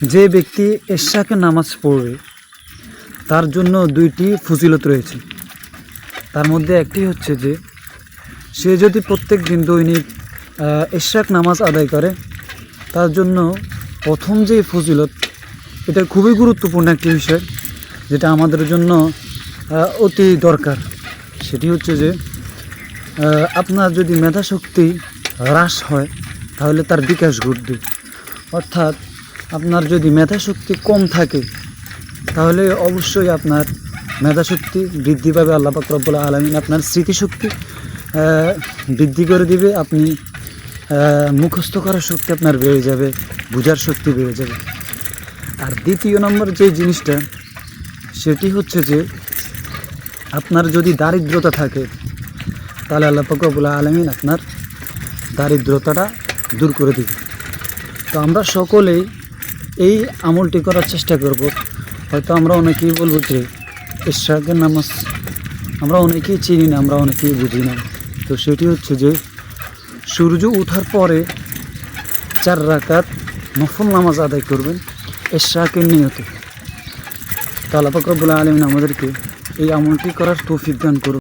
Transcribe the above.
যে ব্যক্তি এশরাকের নামাজ পড়বে তার জন্য দুইটি ফজিলত রয়েছে। তার মধ্যে একটি হচ্ছে যে সে যদি প্রত্যেক দিন দৈনিক এশরাক নামাজ আদায় করে তার জন্য প্রথম যে ফজিলত, এটা খুবই গুরুত্বপূর্ণ একটি বিষয় যেটা আমাদের জন্য অতি দরকার। সেটি হচ্ছে যে আপনার যদি মেধাশক্তি হ্রাস হয় তাহলে তার বিকাশ ঘটবে। অর্থাৎ আপনার যদি মেধাশক্তি কম থাকে তাহলে অবশ্যই আপনার মেধাশক্তি বৃদ্ধি পাবে। আল্লাহ পাক রব্বুল আলামিন আপনার স্মৃতিশক্তি বৃদ্ধি করে দিবে। আপনি মুখস্থ করার শক্তি আপনার বেড়ে যাবে, বোঝার শক্তি বেড়ে যাবে। আর দ্বিতীয় নম্বর যে জিনিসটা সেটি হচ্ছে যে আপনার যদি দারিদ্রতা থাকে তাহলে আল্লাহ পাক রব্বুল আলামিন আপনার দারিদ্রতাটা দূর করে দিবে। তো আমরা সকলেই এই আমলটি করার চেষ্টা করব। হয়তো আমরা অনেকেই বলবো যে এশরাকের নামাজ আমরা অনেকেই চিনি না, আমরা অনেকেই বুঝি না। তো সেটি হচ্ছে যে সূর্য ওঠার পরে 4 রাকাত নফল নামাজ আদায় করবেন এশরাকের নিয়তে। তো আল্লাহ পাক রব্বুল আলামিন আমাদেরকে এই আমলটি করার তৌফিক দান করুন।